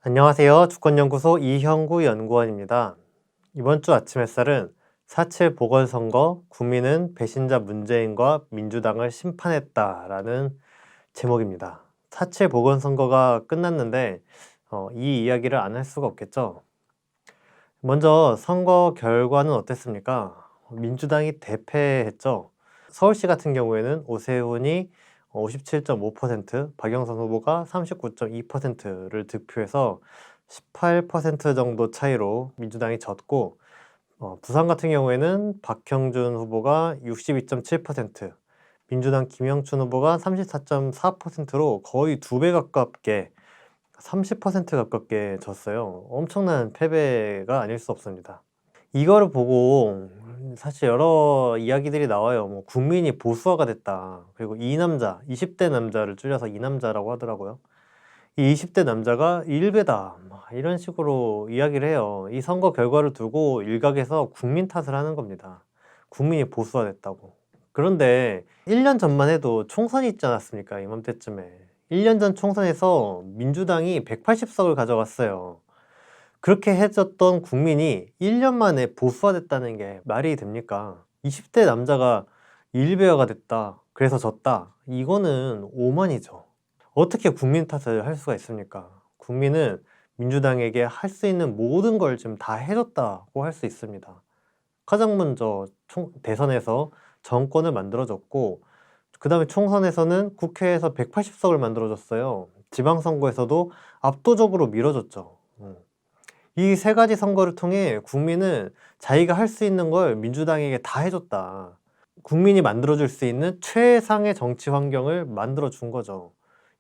안녕하세요. 주권연구소 이형구 연구원입니다. 이번 주 아침 햇살은 4.7 보궐선거 국민은 배신자 문재인과 민주당을 심판했다라는 제목입니다. 4.7 보궐선거가 끝났는데 이 이야기를 안 할 수가 없겠죠. 먼저 선거 결과는 어땠습니까? 민주당이 대패했죠. 서울시 같은 경우에는 오세훈이 57.5%, 박영선 후보가 39.2%를 득표해서 18% 정도 차이로 민주당이 졌고, 부산 같은 경우에는 박형준 후보가 62.7%, 민주당 김영춘 후보가 34.4%로 거의 2배 가깝게 30% 가깝게 졌어요. 엄청난 패배가 아닐 수 없습니다. 이거를 보고 사실 여러 이야기들이 나와요. 뭐 국민이 보수화가 됐다. 그리고 이 남자, 20대 남자를 줄여서 이 남자라고 하더라고요. 이 20대 남자가 일베다. 이런 식으로 이야기를 해요. 이 선거 결과를 두고 일각에서 국민 탓을 하는 겁니다. 국민이 보수화됐다고. 그런데 1년 전만 해도 총선이 있지 않았습니까? 이맘때쯤에. 1년 전 총선에서 민주당이 180석을 가져갔어요. 그렇게 해줬던 국민이 1년 만에 보수화됐다는 게 말이 됩니까? 20대 남자가 일베어가 됐다. 그래서 졌다. 이거는 오만이죠. 어떻게 국민 탓을 할 수가 있습니까? 국민은 민주당에게 할 수 있는 모든 걸 지금 다 해줬다고 할 수 있습니다. 가장 먼저 대선에서 정권을 만들어줬고, 그 다음에 총선에서는 국회에서 180석을 만들어줬어요. 지방선거에서도 압도적으로 밀어줬죠. 이 세 가지 선거를 통해 국민은 자기가 할 수 있는 걸 민주당에게 다 해줬다. 국민이 만들어줄 수 있는 최상의 정치 환경을 만들어준 거죠.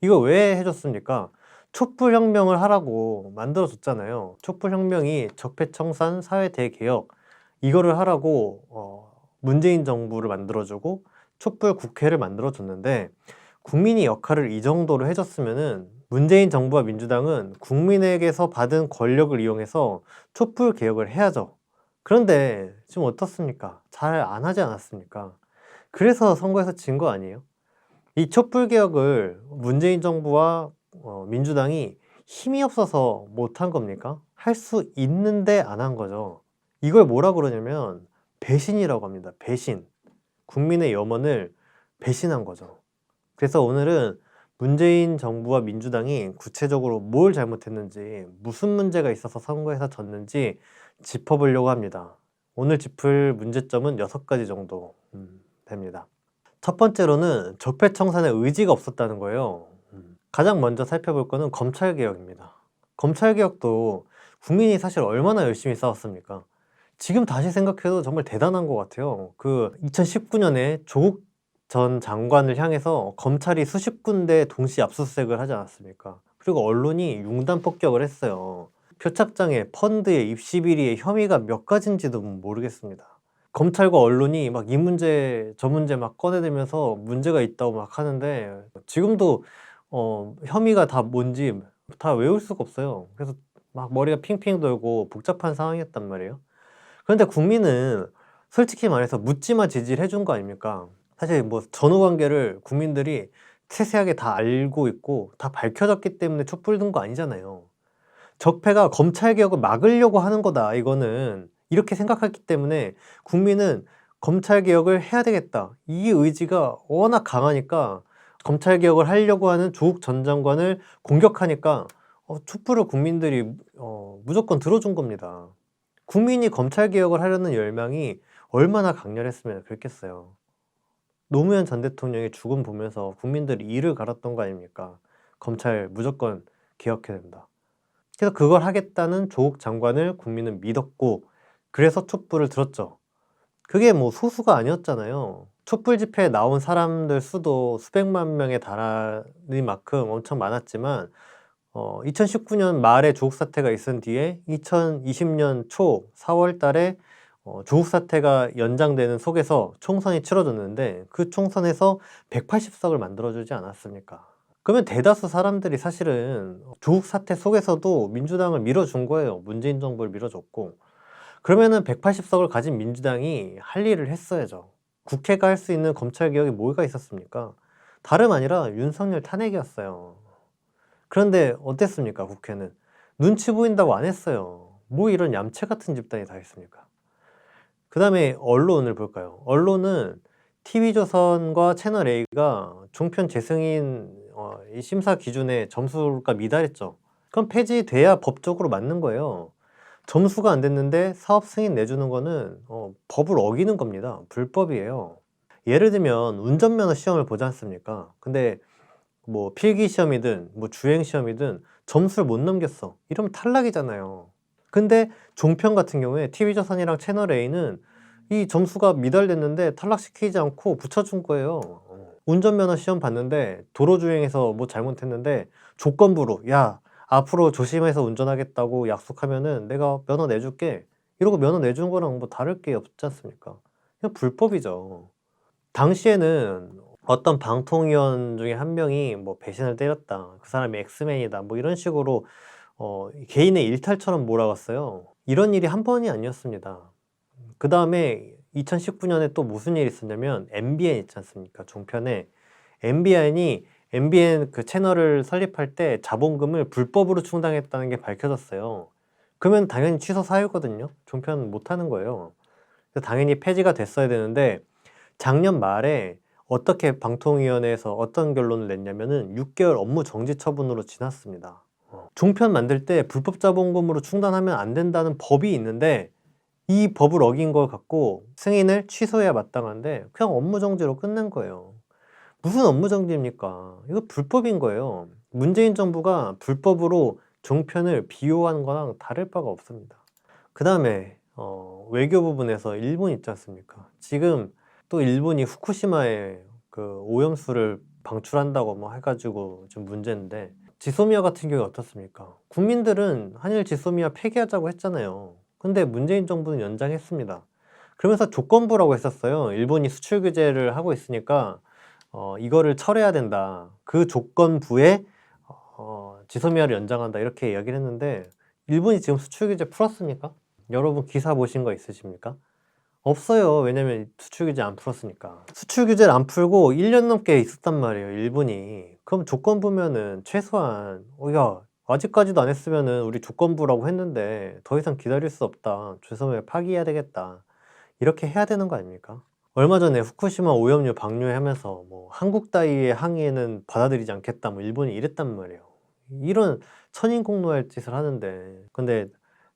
이거 왜 해줬습니까? 촛불혁명을 하라고 만들어줬잖아요. 촛불혁명이 적폐청산, 사회대개혁 이거를 하라고 문재인 정부를 만들어주고 촛불 국회를 만들어줬는데, 국민이 역할을 이 정도로 해줬으면은 문재인 정부와 민주당은 국민에게서 받은 권력을 이용해서 촛불 개혁을 해야죠. 그런데 지금 어떻습니까? 잘 안 하지 않았습니까? 그래서 선거에서 진 거 아니에요? 이 촛불 개혁을 문재인 정부와 민주당이 힘이 없어서 못한 겁니까? 할 수 있는데 안 한 거죠. 이걸 뭐라 그러냐면 배신이라고 합니다. 배신. 국민의 염원을 배신한 거죠. 그래서 오늘은 문재인 정부와 민주당이 구체적으로 뭘 잘못했는지, 무슨 문제가 있어서 선거에서 졌는지 짚어보려고 합니다. 오늘 짚을 문제점은 6가지 정도 됩니다. 첫 번째로는 적폐청산의 의지가 없었다는 거예요. 가장 먼저 살펴볼 거는 검찰개혁입니다. 검찰개혁도 국민이 사실 얼마나 열심히 싸웠습니까? 지금 다시 생각해도 정말 대단한 것 같아요. 그 2019년에 조국 전 장관을 향해서 검찰이 수십 군데 동시 압수수색을 하지 않았습니까? 그리고 언론이 융단 폭격을 했어요. 표착장애, 펀드에, 입시 비리에 혐의가 몇 가지인지도 모르겠습니다. 검찰과 언론이 막 이 문제 저 문제 막 꺼내들면서 문제가 있다고 막 하는데, 지금도 혐의가 다 뭔지 다 외울 수가 없어요. 그래서 막 머리가 핑핑 돌고 복잡한 상황이었단 말이에요. 그런데 국민은 솔직히 말해서 묻지마 지지를 해준 거 아닙니까? 사실 뭐 전후 관계를 국민들이 세세하게 다 알고 있고 다 밝혀졌기 때문에 촛불 든 거 아니잖아요. 적폐가 검찰 개혁을 막으려고 하는 거다. 이거는 이렇게 생각했기 때문에 국민은 검찰 개혁을 해야 되겠다. 이 의지가 워낙 강하니까 검찰 개혁을 하려고 하는 조국 전 장관을 공격하니까 촛불을 국민들이 무조건 들어준 겁니다. 국민이 검찰 개혁을 하려는 열망이 얼마나 강렬했으면 그랬겠어요. 노무현 전 대통령의 죽음 보면서 국민들이 이를 갈았던 거 아닙니까? 검찰 무조건 개혁해야 된다. 그래서 그걸 하겠다는 조국 장관을 국민은 믿었고, 그래서 촛불을 들었죠. 그게 뭐 소수가 아니었잖아요. 촛불 집회에 나온 사람들 수도 수백만 명에 달하는 만큼 엄청 많았지만 2019년 말에 조국 사태가 있은 뒤에 2020년 초 4월 달에 조국 사태가 연장되는 속에서 총선이 치러졌는데, 그 총선에서 180석을 만들어주지 않았습니까? 그러면 대다수 사람들이 사실은 조국 사태 속에서도 민주당을 밀어준 거예요. 문재인 정부를 밀어줬고. 그러면은 180석을 가진 민주당이 할 일을 했어야죠. 국회가 할 수 있는 검찰개혁이 뭐가 있었습니까? 다름 아니라 윤석열 탄핵이었어요. 그런데 어땠습니까, 국회는? 눈치 보인다고 안 했어요. 뭐 이런 얌체 같은 집단이 다 있습니까? 그 다음에 언론을 볼까요? 언론은 TV조선과 채널A가 종편 재승인 이 심사 기준에 점수가 미달했죠. 그럼 폐지돼야 법적으로 맞는 거예요. 점수가 안 됐는데 사업 승인 내주는 거는 법을 어기는 겁니다. 불법이에요. 예를 들면 운전면허 시험을 보지 않습니까? 근데 뭐 필기 시험이든 뭐 주행 시험이든 점수를 못 넘겼어. 이러면 탈락이잖아요. 근데 종편 같은 경우에 TV조선이랑 채널A는 이 점수가 미달됐는데 탈락시키지 않고 붙여준 거예요. 운전면허 시험 봤는데 도로주행에서 뭐 잘못했는데 조건부로 야 앞으로 조심해서 운전하겠다고 약속하면은 내가 면허 내줄게 이러고 면허 내준 거랑 뭐 다를 게 없지 않습니까? 그냥 불법이죠. 당시에는 어떤 방통위원 중에 한 명이 뭐 배신을 때렸다, 그 사람이 엑스맨이다, 뭐 이런 식으로 개인의 일탈처럼 몰아갔어요. 이런 일이 한 번이 아니었습니다. 그 다음에 2019년에 또 무슨 일이 있었냐면 MBN 있지 않습니까? 종편에 MBN 그 채널을 설립할 때 자본금을 불법으로 충당했다는 게 밝혀졌어요. 그러면 당연히 취소 사유거든요. 종편 못 하는 거예요. 그래서 당연히 폐지가 됐어야 되는데 작년 말에 어떻게 방통위원회에서 어떤 결론을 냈냐면은 6개월 업무 정지 처분으로 지났습니다. 종편 만들 때 불법 자본금으로 충당하면 안 된다는 법이 있는데 이 법을 어긴 걸 갖고 승인을 취소해야 마땅한데 그냥 업무 정지로 끝낸 거예요. 무슨 업무 정지입니까? 이거 불법인 거예요. 문재인 정부가 불법으로 종편을 비호하는 거랑 다를 바가 없습니다. 그 다음에 외교 부분에서 일본 있지 않습니까? 지금 또 일본이 후쿠시마에 그 오염수를 방출한다고 뭐 해가지고 좀 문제인데 지소미아 같은 경우에 어떻습니까? 국민들은 한일 지소미아 폐기하자고 했잖아요. 근데 문재인 정부는 연장했습니다. 그러면서 조건부라고 했었어요. 일본이 수출 규제를 하고 있으니까 이거를 철회해야 된다. 그 조건부에 지소미아를 연장한다 이렇게 이야기를 했는데 일본이 지금 수출 규제 풀었습니까? 여러분 기사 보신 거 있으십니까? 없어요. 왜냐면 수출 규제 안 풀었으니까. 수출 규제를 안 풀고 1년 넘게 있었단 말이에요, 일본이. 그럼 조건부면은 최소한 야 아직까지도 안 했으면은 우리 조건부라고 했는데 더 이상 기다릴 수 없다. 죄송해요. 파기해야 되겠다. 이렇게 해야 되는 거 아닙니까? 얼마 전에 후쿠시마 오염료 방류하면서 뭐 한국 따위의 항의는 받아들이지 않겠다. 뭐 일본이 이랬단 말이에요. 이런 천인공노할 짓을 하는데 근데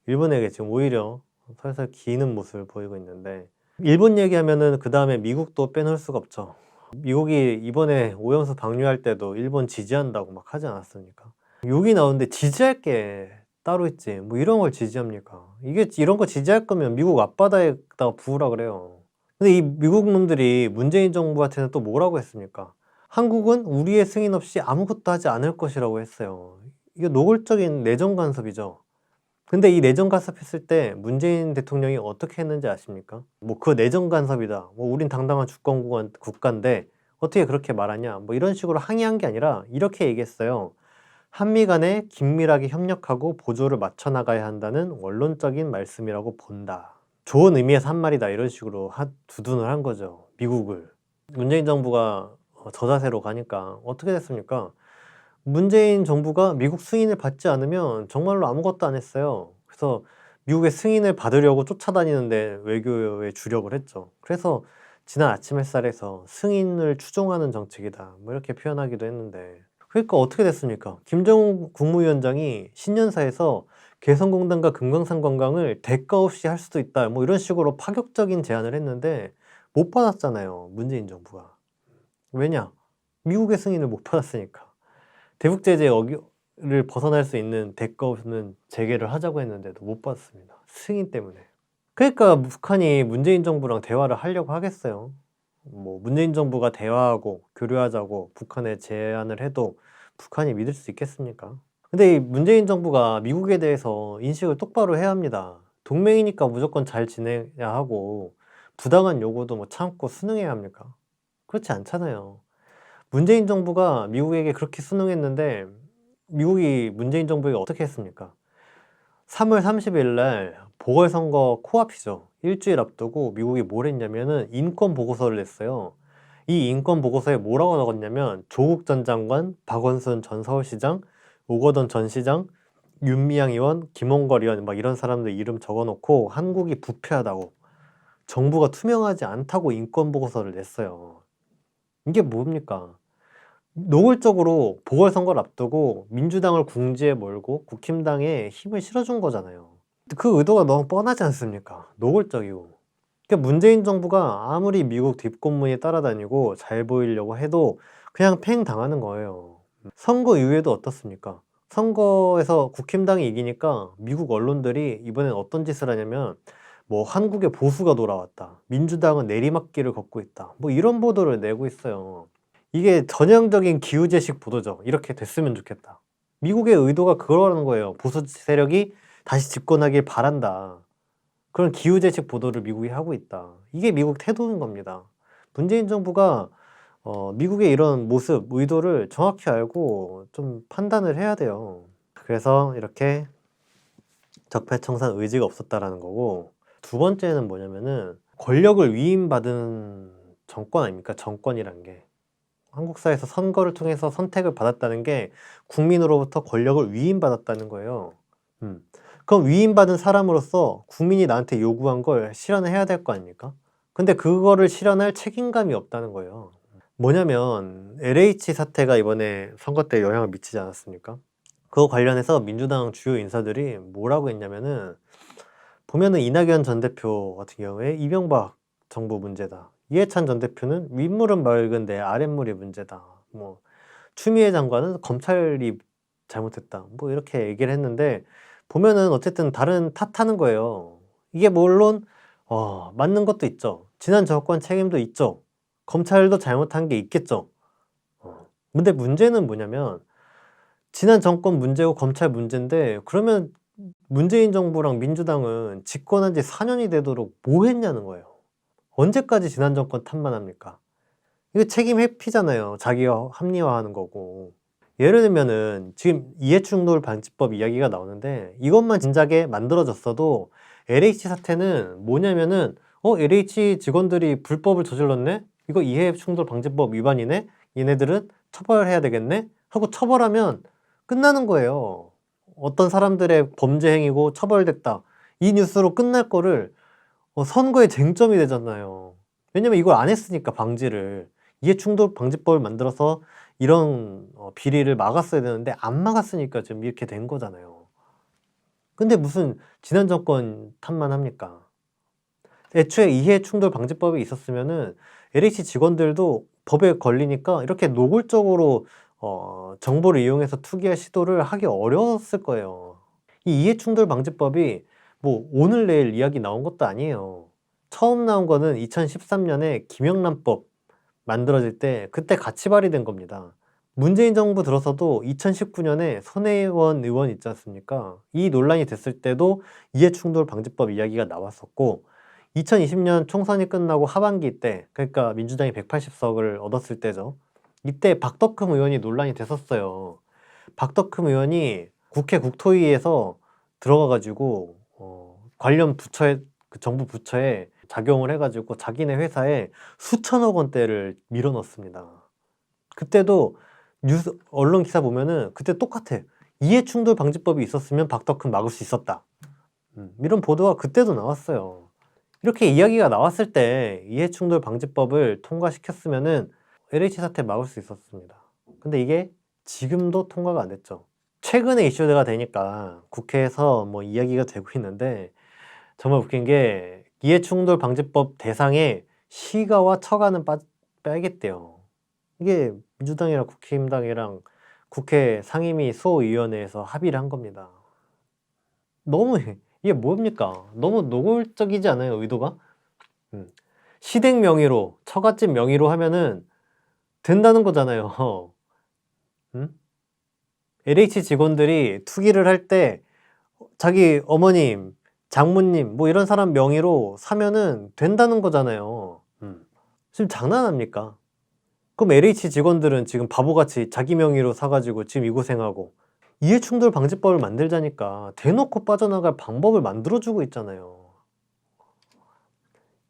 일본에게 지금 오히려 살살 기는 모습을 보이고 있는데 일본 얘기하면은 그 다음에 미국도 빼놓을 수가 없죠. 미국이 이번에 오염수 방류할 때도 일본 지지한다고 막 하지 않았습니까? 욕이 나오는데 지지할 게 따로 있지 뭐 이런 걸 지지합니까? 이게 이런 거 지지할 거면 미국 앞바다에다가 부으라 그래요. 근데 이 미국 놈들이 문재인 정부한테는 또 뭐라고 했습니까? 한국은 우리의 승인 없이 아무것도 하지 않을 것이라고 했어요. 이게 노골적인 내정 간섭이죠. 근데 이 내정 간섭했을 때 문재인 대통령이 어떻게 했는지 아십니까? 뭐 그 내정 간섭이다. 뭐 우린 당당한 주권 국가인데 어떻게 그렇게 말하냐? 뭐 이런 식으로 항의한 게 아니라 이렇게 얘기했어요. 한미 간에 긴밀하게 협력하고 보조를 맞춰 나가야 한다는 원론적인 말씀이라고 본다. 좋은 의미에서 한 말이다. 이런 식으로 두둔을 한 거죠. 미국을. 문재인 정부가 저 자세로 가니까 어떻게 됐습니까? 문재인 정부가 미국 승인을 받지 않으면 정말로 아무것도 안 했어요. 그래서 미국의 승인을 받으려고 쫓아다니는데 외교에 주력을 했죠. 그래서 지난 아침 햇살에서 승인을 추종하는 정책이다. 뭐 이렇게 표현하기도 했는데. 그러니까 어떻게 됐습니까? 김정은 국무위원장이 신년사에서 개성공단과 금강산 관광을 대가 없이 할 수도 있다. 뭐 이런 식으로 파격적인 제안을 했는데 못 받았잖아요. 문재인 정부가. 왜냐? 미국의 승인을 못 받았으니까. 대북 제재를 벗어날 수 있는 대가 없는 재개를 하자고 했는데도 못 받았습니다. 승인 때문에. 그러니까 북한이 문재인 정부랑 대화를 하려고 하겠어요. 뭐 문재인 정부가 대화하고 교류하자고 북한에 제안을 해도 북한이 믿을 수 있겠습니까? 근데 이 문재인 정부가 미국에 대해서 인식을 똑바로 해야 합니다. 동맹이니까 무조건 잘 지내야 하고 부당한 요구도 뭐 참고 순응해야 합니까? 그렇지 않잖아요. 문재인 정부가 미국에게 그렇게 순응했는데 미국이 문재인 정부에게 어떻게 했습니까? 3월 30일 날 보궐선거 코앞이죠. 일주일 앞두고 미국이 뭘 했냐면은 인권 보고서를 냈어요. 이 인권 보고서에 뭐라고 적었냐면 조국 전 장관, 박원순 전 서울시장, 오거돈 전 시장, 윤미향 의원, 김홍걸 의원 막 이런 사람들 이름 적어놓고 한국이 부패하다고, 정부가 투명하지 않다고 인권 보고서를 냈어요. 이게 뭡니까? 노골적으로 보궐선거를 앞두고 민주당을 궁지에 몰고 국힘당에 힘을 실어준 거잖아요. 그 의도가 너무 뻔하지 않습니까? 노골적이고. 그러니까 문재인 정부가 아무리 미국 뒷공문이 따라다니고 잘 보이려고 해도 그냥 팽 당하는 거예요. 선거 이후에도 어떻습니까? 선거에서 국힘당이 이기니까 미국 언론들이 이번엔 어떤 짓을 하냐면 뭐 한국에 보수가 돌아왔다, 민주당은 내리막길을 걷고 있다, 뭐 이런 보도를 내고 있어요. 이게 전형적인 기우제식 보도죠. 이렇게 됐으면 좋겠다. 미국의 의도가 그러는 거예요. 보수 세력이 다시 집권하길 바란다. 그런 기우제식 보도를 미국이 하고 있다. 이게 미국 태도인 겁니다. 문재인 정부가 미국의 이런 모습, 의도를 정확히 알고 좀 판단을 해야 돼요. 그래서 이렇게 적폐청산 의지가 없었다라는 거고, 두 번째는 뭐냐면은 권력을 위임받은 정권 아닙니까? 정권이란 게. 한국 사회에서 선거를 통해서 선택을 받았다는 게 국민으로부터 권력을 위임받았다는 거예요. 그럼 위임받은 사람으로서 국민이 나한테 요구한 걸 실현을 해야 될 거 아닙니까? 근데 그거를 실현할 책임감이 없다는 거예요. 뭐냐면 LH 사태가 이번에 선거 때 영향을 미치지 않았습니까? 그거 관련해서 민주당 주요 인사들이 뭐라고 했냐면은, 보면은 이낙연 전 대표 같은 경우에 이명박 정부 문제다, 이해찬 전 대표는 윗물은 맑은데 아랫물이 문제다, 뭐 추미애 장관은 검찰이 잘못했다, 뭐 이렇게 얘기를 했는데, 보면은 어쨌든 다른 탓하는 거예요. 이게 물론 맞는 것도 있죠. 지난 정권 책임도 있죠. 검찰도 잘못한 게 있겠죠. 근데 문제는 뭐냐면 지난 정권 문제고 검찰 문제인데, 그러면 문재인 정부랑 민주당은 집권한 지 4년이 되도록 뭐 했냐는 거예요. 언제까지 지난 정권 탓만 합니까? 이거 책임 회피잖아요. 자기가 합리화하는 거고. 예를 들면은 지금 이해충돌 방지법 이야기가 나오는데, 이것만 진작에 만들어졌어도 LH 사태는 뭐냐면은 LH 직원들이 불법을 저질렀네? 이거 이해충돌 방지법 위반이네? 얘네들은 처벌해야 되겠네? 하고 처벌하면 끝나는 거예요. 어떤 사람들의 범죄 행위고 처벌됐다, 이 뉴스로 끝날 거를 선거의 쟁점이 되잖아요. 왜냐면 이걸 안 했으니까, 방지를. 이해충돌 방지법을 만들어서 이런 비리를 막았어야 되는데 안 막았으니까 지금 이렇게 된 거잖아요. 근데 무슨 지난 정권 탓만 합니까? 애초에 이해충돌 방지법이 있었으면은 LH 직원들도 법에 걸리니까 이렇게 노골적으로 정보를 이용해서 투기할 시도를 하기 어려웠을 거예요. 이 이해충돌 방지법이 뭐 오늘 내일 이야기 나온 것도 아니에요. 처음 나온 거는 2013년에 김영란법 만들어질 때 그때 같이 발의된 겁니다. 문재인 정부 들어서도 2019년에 손혜원 의원 있지 않습니까? 이 논란이 됐을 때도 이해충돌 방지법 이야기가 나왔었고, 2020년 총선이 끝나고 하반기 때, 그러니까 민주당이 180석을 얻었을 때죠. 이때 박덕흠 의원이 논란이 됐었어요. 박덕흠 의원이 국회 국토위에서 들어가가지고 관련 부처에, 그 정부 부처에 작용을 해가지고 자기네 회사에 수천억 원대를 밀어넣습니다. 그때도 뉴스 언론 기사 보면은 그때 똑같아. 이해충돌 방지법이 있었으면 박덕흠 막을 수 있었다, 이런 보도가 그때도 나왔어요. 이렇게 이야기가 나왔을 때 이해충돌 방지법을 통과시켰으면은 LH 사태 막을 수 있었습니다. 근데 이게 지금도 통과가 안 됐죠. 최근에 이슈가 되니까 국회에서 뭐 이야기가 되고 있는데, 정말 웃긴 게 이해충돌 방지법 대상에 시가와 처가는 빼겠대요. 이게 민주당이랑 국힘당이랑 국회 상임위 소위원회에서 합의를 한 겁니다. 너무 이게 뭡니까? 너무 노골적이지 않아요, 의도가? 시댁 명의로, 처갓집 명의로 하면은 된다는 거잖아요. LH 직원들이 투기를 할 때 자기 어머님, 장모님 뭐 이런 사람 명의로 사면은 된다는 거잖아요. 지금 장난합니까? 그럼 LH 직원들은 지금 바보같이 자기 명의로 사가지고 지금 이 고생하고, 이해충돌 방지법을 만들자니까 대놓고 빠져나갈 방법을 만들어주고 있잖아요.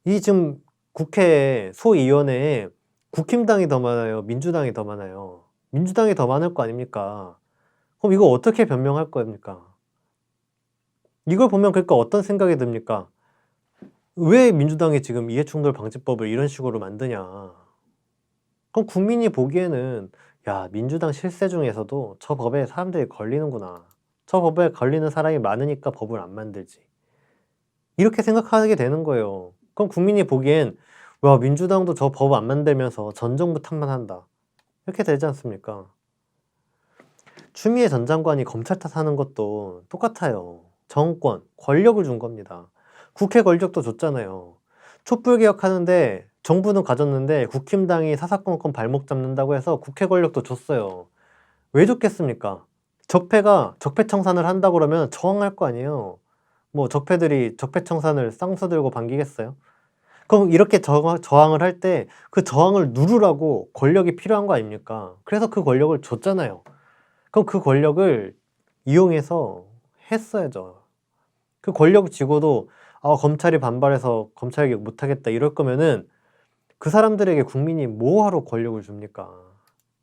이 지금 국회 소위원회에 국힘당이 더 많아요? 민주당이 더 많아요? 민주당이 더 많을 거 아닙니까? 그럼 이거 어떻게 변명할 겁니까? 이걸 보면 그러니까 어떤 생각이 듭니까? 왜 민주당이 지금 이해충돌 방지법을 이런 식으로 만드냐? 그럼 국민이 보기에는 야, 민주당 실세 중에서도 저 법에 사람들이 걸리는구나. 저 법에 걸리는 사람이 많으니까 법을 안 만들지. 이렇게 생각하게 되는 거예요. 그럼 국민이 보기엔 와, 민주당도 저 법 안 만들면서 전 정부 탓만 한다. 이렇게 되지 않습니까? 추미애 전 장관이 검찰 탓하는 것도 똑같아요. 정권, 권력을 준 겁니다. 국회 권력도 줬잖아요. 촛불개혁하는데 정부는 가졌는데 국힘당이 사사건건 발목 잡는다고 해서 국회 권력도 줬어요. 왜 줬겠습니까? 적폐가 적폐청산을 한다 그러면 저항할 거 아니에요. 뭐 적폐들이 적폐청산을 쌍수 들고 반기겠어요? 그럼 이렇게 저항을 할 때 그 저항을 누르라고 권력이 필요한 거 아닙니까? 그래서 그 권력을 줬잖아요. 그럼 그 권력을 이용해서 했어야죠. 그 권력을 쥐고도 검찰이 반발해서 검찰개혁 못하겠다 이럴 거면은 그 사람들에게 국민이 뭐하러 권력을 줍니까?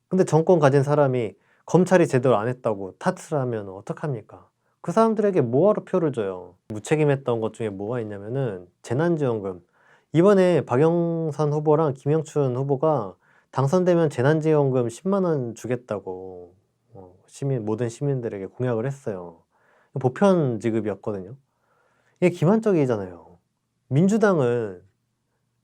근데 정권 가진 사람이 검찰이 제대로 안 했다고 탓을 하면 어떡합니까? 그 사람들에게 뭐하러 표를 줘요? 무책임했던 것 중에 뭐가 있냐면은 재난지원금. 이번에 박영선 후보랑 김영춘 후보가 당선되면 재난지원금 10만 원 주겠다고 모든 시민들에게 공약을 했어요. 보편 지급이었거든요. 이게 기만적이잖아요. 민주당은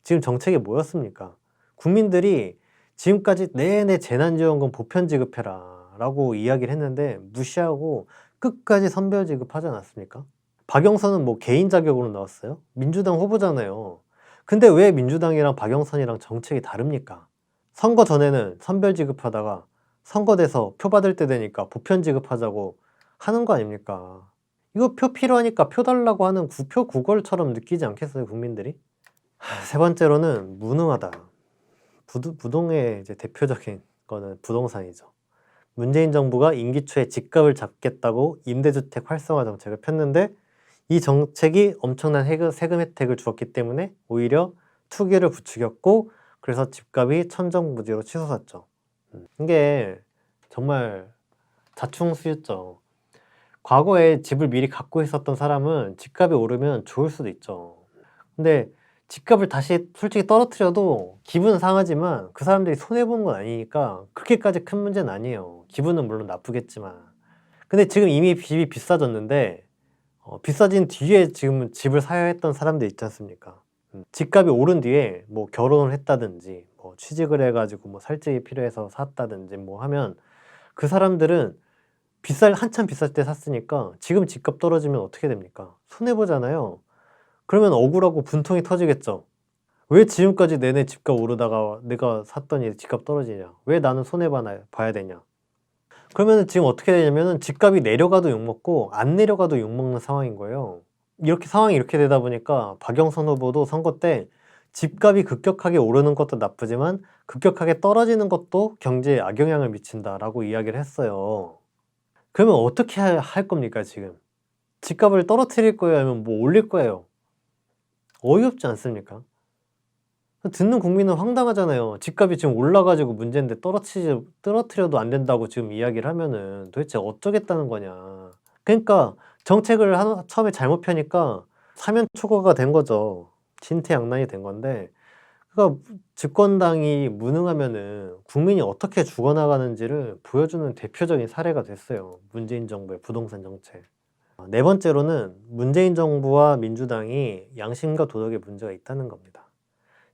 지금 정책이 뭐였습니까? 국민들이 지금까지 내내 재난지원금 보편 지급해라 라고 이야기를 했는데 무시하고 끝까지 선별 지급하지 않았습니까? 박영선은 뭐 개인 자격으로 나왔어요? 민주당 후보잖아요. 근데 왜 민주당이랑 박영선이랑 정책이 다릅니까? 선거 전에는 선별 지급하다가 선거돼서 표 받을 때 되니까 보편 지급하자고 하는 거 아닙니까? 이거 표 필요하니까 표 달라고 하는 구표 구걸처럼 느끼지 않겠어요, 국민들이? 세 번째로는 무능하다. 부동의 이제 대표적인 거는 부동산이죠. 문재인 정부가 임기 초에 집값을 잡겠다고 임대주택 활성화 정책을 폈는데 이 정책이 엄청난 세금 혜택을 주었기 때문에 오히려 투기를 부추겼고 그래서 집값이 천정부지로 치솟았죠. 이게 정말 자충수였죠. 과거에 집을 미리 갖고 있었던 사람은 집값이 오르면 좋을 수도 있죠. 근데 집값을 다시 솔직히 떨어뜨려도 기분은 상하지만 그 사람들이 손해보는 건 아니니까 그렇게까지 큰 문제는 아니에요. 기분은 물론 나쁘겠지만. 근데 지금 이미 집이 비싸졌는데 비싸진 뒤에 지금 집을 사야 했던 사람들 있지 않습니까? 집값이 오른 뒤에 뭐 결혼을 했다든지 뭐 취직을 해가지고 뭐 살집이 필요해서 샀다든지 뭐 하면 그 사람들은 한참 비쌀 때 샀으니까 지금 집값 떨어지면 어떻게 됩니까? 손해보잖아요. 그러면 억울하고 분통이 터지겠죠. 왜 지금까지 내내 집값 오르다가 내가 샀더니 집값 떨어지냐? 왜 나는 손해봐야 되냐? 그러면 지금 어떻게 되냐면은 집값이 내려가도 욕먹고 안 내려가도 욕먹는 상황인 거예요. 상황이 이렇게 되다 보니까 박영선 후보도 선거 때 집값이 급격하게 오르는 것도 나쁘지만 급격하게 떨어지는 것도 경제에 악영향을 미친다라고 이야기를 했어요. 그러면 어떻게 할 겁니까, 지금? 집값을 떨어뜨릴 거예요? 아니면 뭐 올릴 거예요? 어이없지 않습니까? 듣는 국민은 황당하잖아요. 집값이 지금 올라가지고 문제인데 떨어뜨려도 안 된다고 지금 이야기를 하면은 도대체 어쩌겠다는 거냐. 그러니까 정책을 처음에 잘못 펴니까 사면 초과가 된 거죠. 진퇴양난이 된 건데, 그러니까 집권당이 무능하면은 국민이 어떻게 죽어나가는지를 보여주는 대표적인 사례가 됐어요. 문재인 정부의 부동산 정책. 네 번째로는 문재인 정부와 민주당이 양심과 도덕에 문제가 있다는 겁니다.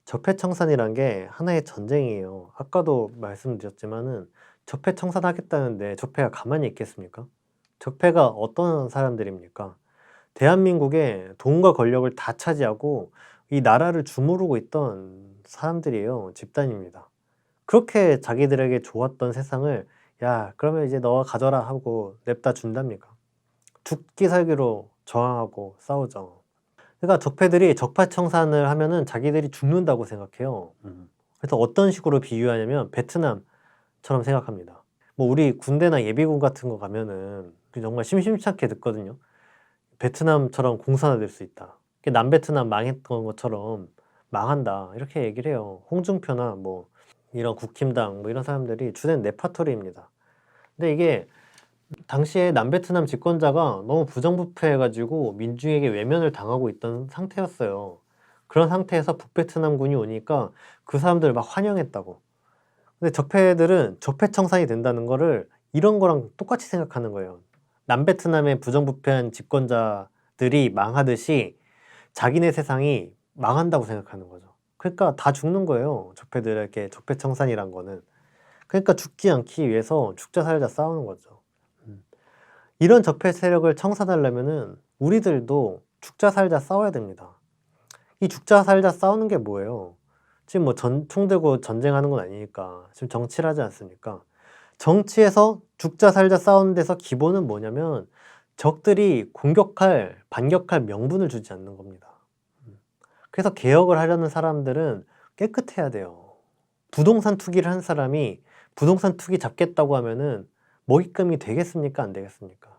적폐청산이란 게 하나의 전쟁이에요. 아까도 말씀드렸지만은 적폐청산하겠다는데 적폐가 가만히 있겠습니까? 적폐가 어떤 사람들입니까? 대한민국의 돈과 권력을 다 차지하고 이 나라를 주무르고 있던 사람들이에요. 집단입니다. 그렇게 자기들에게 좋았던 세상을 야, 그러면 이제 너가 가져라 하고 냅다 준답니까? 죽기 살기로 저항하고 싸우죠. 그러니까 적폐들이 적폐청산을 하면은 자기들이 죽는다고 생각해요. 그래서 어떤 식으로 비유하냐면 베트남처럼 생각합니다. 뭐 우리 군대나 예비군 같은 거 가면은 정말 심심찮게 듣거든요. 베트남처럼 공산화될 수 있다. 남베트남 망했던 것처럼 망한다. 이렇게 얘기를 해요. 홍준표나 뭐 이런 국힘당 뭐 이런 사람들이 주된 레파토리입니다. 근데 이게 당시에 남베트남 집권자가 너무 부정부패해가지고 민중에게 외면을 당하고 있던 상태였어요. 그런 상태에서 북베트남군이 오니까 그 사람들을 막 환영했다고. 근데 적폐들은 적폐청산이 된다는 거를 이런 거랑 똑같이 생각하는 거예요. 남베트남의 부정부패한 집권자들이 망하듯이 자기네 세상이 망한다고 생각하는 거죠. 그러니까 다 죽는 거예요. 적폐들에게 적폐청산이란 거는. 그러니까 죽지 않기 위해서 죽자 살자 싸우는 거죠. 이런 적폐 세력을 청산하려면은 우리들도 죽자 살자 싸워야 됩니다. 이 죽자 살자 싸우는 게 뭐예요? 지금 뭐 총 들고 전쟁하는 건 아니니까 지금 정치를 하지 않습니까? 정치에서 죽자 살자 싸우는 데서 기본은 뭐냐면 적들이 공격할, 반격할 명분을 주지 않는 겁니다. 그래서 개혁을 하려는 사람들은 깨끗해야 돼요. 부동산 투기를 한 사람이 부동산 투기 잡겠다고 하면은 먹잇감이 되겠습니까? 안 되겠습니까?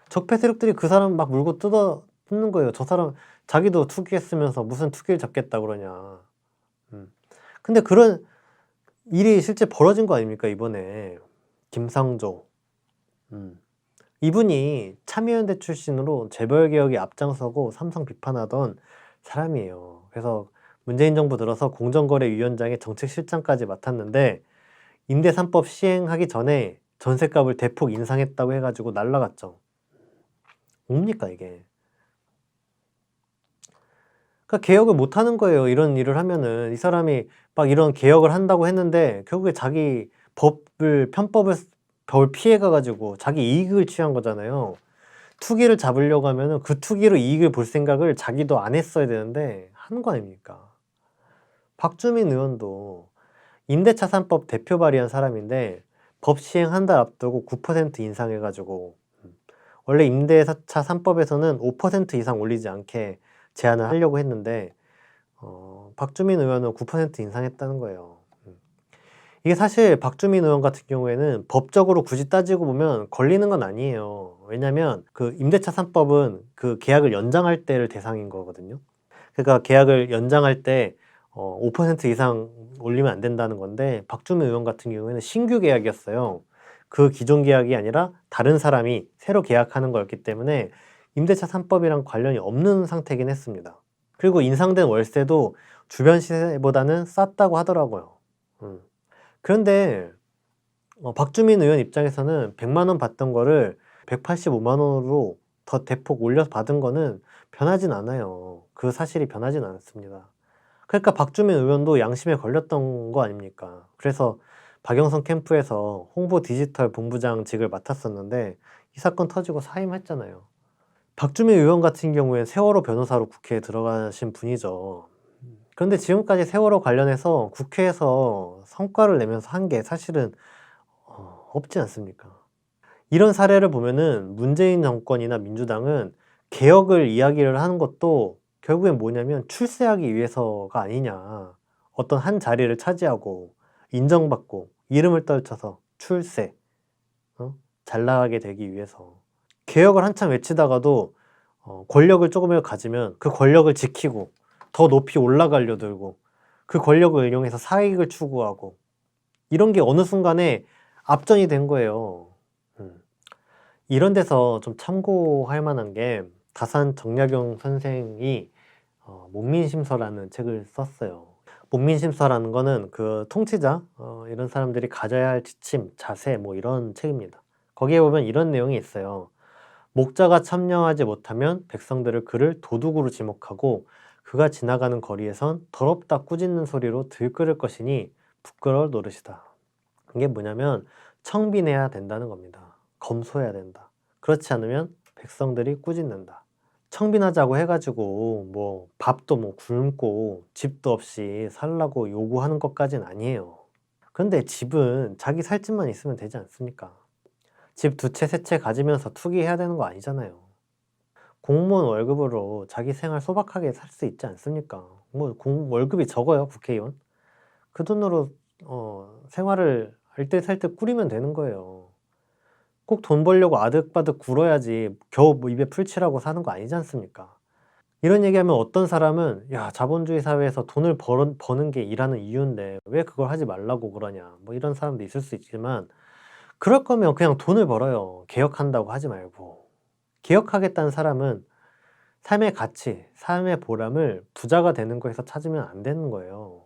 적폐 세력들이 그 사람 막 물고 뜯는 거예요. 저 사람 자기도 투기했으면서 무슨 투기를 잡겠다 그러냐. 근데 그런 일이 실제 벌어진 거 아닙니까? 이번에 김상조. 이분이 참여연대 출신으로 재벌개혁에 앞장서고 삼성 비판하던 사람이에요. 그래서 문재인 정부 들어서 공정거래위원장의 정책실장까지 맡았는데 임대 3법 시행하기 전에 전셋값을 대폭 인상했다고 해가지고 날라갔죠. 뭡니까 이게? 그러니까 개혁을 못 하는 거예요. 이런 일을 하면은 이 사람이 막 이런 개혁을 한다고 했는데 결국에 자기 편법을 벌 피해가 가지고 자기 이익을 취한 거잖아요. 투기를 잡으려고 하면은 그 투기로 이익을 볼 생각을 자기도 안 했어야 되는데 하는 거 아닙니까? 박주민 의원도 임대차 3법 대표 발의한 사람인데 법 시행 한 달 앞두고 9% 인상해가지고 원래 임대차 3법에서는 5% 이상 올리지 않게 제한을 하려고 했는데 박주민 의원은 9% 인상했다는 거예요. 이게 사실 박주민 의원 같은 경우에는 법적으로 굳이 따지고 보면 걸리는 건 아니에요. 왜냐면 그 임대차 3법은 그 계약을 연장할 때를 대상인 거거든요. 그러니까 계약을 연장할 때 5% 이상 올리면 안 된다는 건데 박주민 의원 같은 경우에는 신규 계약이었어요. 그 기존 계약이 아니라 다른 사람이 새로 계약하는 거였기 때문에 임대차 3법이랑 관련이 없는 상태긴 했습니다. 그리고 인상된 월세도 주변 시세보다는 쌌다고 하더라고요. 그런데 박주민 의원 입장에서는 100만 원 받던 거를 185만 원으로 더 대폭 올려서 받은 거는 변하진 않아요. 그 사실이 변하진 않았습니다. 그러니까 박주민 의원도 양심에 걸렸던 거 아닙니까? 그래서 박영선 캠프에서 홍보 디지털 본부장직을 맡았었는데 이 사건 터지고 사임했잖아요. 박주민 의원 같은 경우에 세월호 변호사로 국회에 들어가신 분이죠. 그런데 지금까지 세월호 관련해서 국회에서 성과를 내면서 한 게 사실은 없지 않습니까? 이런 사례를 보면은 문재인 정권이나 민주당은 개혁을 이야기를 하는 것도 결국엔 뭐냐면 출세하기 위해서가 아니냐. 어떤 한 자리를 차지하고 인정받고 이름을 떨쳐서 출세, 잘 나가게 되기 위해서. 개혁을 한참 외치다가도 권력을 조금이라도 가지면 그 권력을 지키고 더 높이 올라가려 들고 그 권력을 이용해서 사익을 추구하고 이런 게 어느 순간에 압전이 된 거예요. 이런 데서 좀 참고할 만한 게 다산 정약용 선생이 목민심서라는 책을 썼어요. 목민심서라는 거는 그 통치자 이런 사람들이 가져야 할 지침, 자세 뭐 이런 책입니다. 거기에 보면 이런 내용이 있어요. 목자가 참여하지 못하면 백성들을 그를 도둑으로 지목하고 그가 지나가는 거리에선 더럽다 꾸짖는 소리로 들끓을 것이니 부끄러울 노릇이다. 이게 뭐냐면 청빈해야 된다는 겁니다. 검소해야 된다. 그렇지 않으면 백성들이 꾸짖는다. 청빈하자고 해가지고 뭐 밥도 뭐 굶고 집도 없이 살라고 요구하는 것까지는 아니에요. 그런데 집은 자기 살 집만 있으면 되지 않습니까? 집 두 채, 세 채 가지면서 투기해야 되는 거 아니잖아요. 공무원 월급으로 자기 생활 소박하게 살 수 있지 않습니까? 뭐 월급이 적어요, 국회의원. 그 돈으로 생활을 할 알뜰살뜰 꾸리면 되는 거예요. 꼭 돈 벌려고 아득바득 굴어야지 겨우 뭐 입에 풀칠하고 사는 거 아니지 않습니까? 이런 얘기하면 어떤 사람은 "야 자본주의 사회에서 돈을 버는 게 일하는 이유인데 왜 그걸 하지 말라고 그러냐." 뭐 이런 사람도 있을 수 있지만 그럴 거면 그냥 돈을 벌어요. 개혁한다고 하지 말고. 개혁하겠다는 사람은 삶의 가치, 삶의 보람을 부자가 되는 거에서 찾으면 안 되는 거예요.